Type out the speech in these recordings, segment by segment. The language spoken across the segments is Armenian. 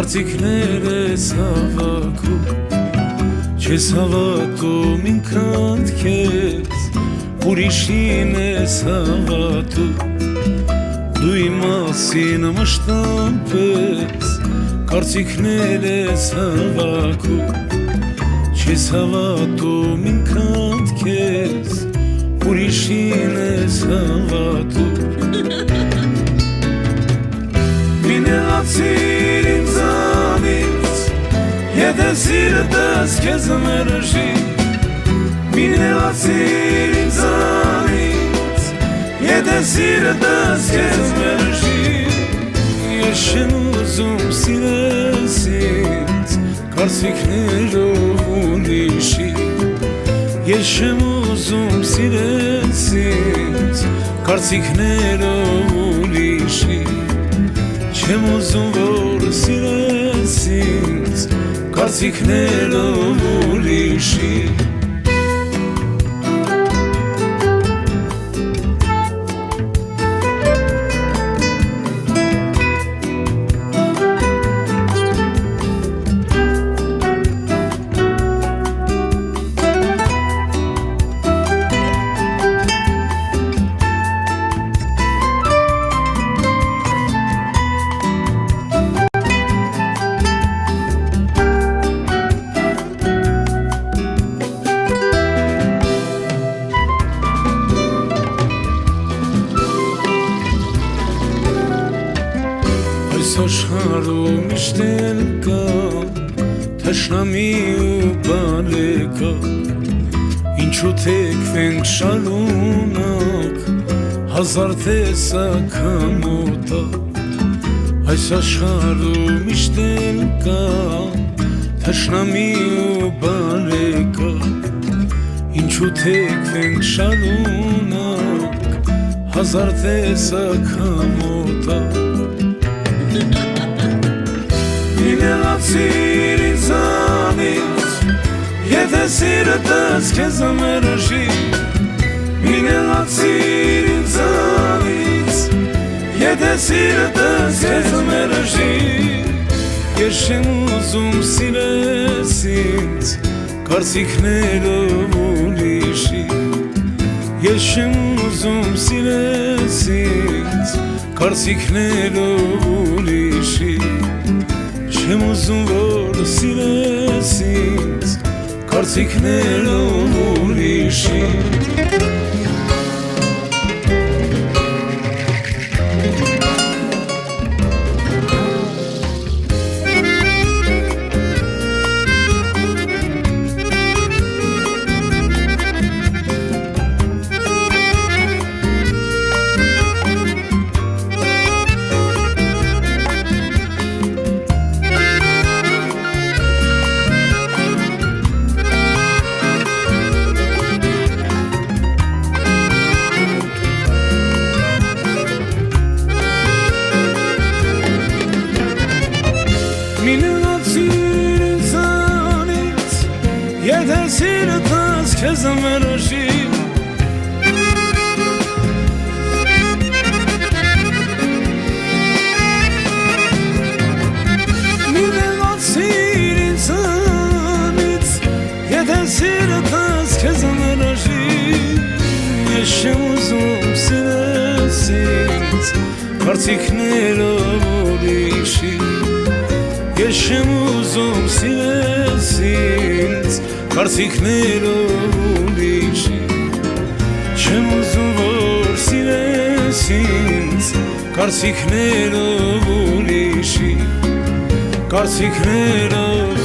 Կարծիքներ ես հավաքում Չես հավատում ինքդ քեզ Ուրիշին ես հավատում Դու իմ մասին մշտապես Կարծիքներ ես հավաքում Չես հավատում ինքդ քեզ Ուրիշին ես հավատում Մինեղացիր ինձանից Եթե սիրտս քեզ մերժի Մինեղացիր ինձանից Եթե սիրտս քեզ մերժի Ես չեմ ուզում սիրես ինձ Կարծիքներով ուրիշի Ես չեմ ուզում սիրես ինձ Կարծիքներով ուրիշի Չեմ ուզում որ սիրես ինձ Կարծիքներով ուրիշի Աշխարհում միշտ էլ կա թշնամի ու բարեկա Ինչու թեքվենք շարունակ հազար տեսակ համոտակ Այս աշխարհում միշտ էլ կա թշնամի ու բարեկա Ինչու թեքվենք շարունակ հազար տեսակ համոտակ Մինեղացիր ինձանից Եթե սիրտս քեզ մերժի Մինեղացիր ինձանից Եթե սիրտս քեզ մերժի Ես չեմ ուզում սիրես ինձ Կարծիքներով ուրիշի Ես չեմ ուզում սիրես ինձ Կարծիքներով ուրիշի Չեմ ուզում որ սիրես ինձ Կարծիքներով ուրիշի Մինեղացիր ինձանից Եթե սիրտս քեզ մերժի Մինեղացիր ինձանից Եթե սիրտս քեզ մերժի Ես չեմ ուզում սիրես ինձ Կարծիքներով ուրիշի Ես չեմ ուզում սիրես ինձ Կարծիքներով ուրիշի Չեմ ուզում որ սիրես ինձ Կարծիքներով ուրիշի Կարծիքներով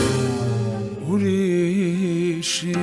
ուրիշի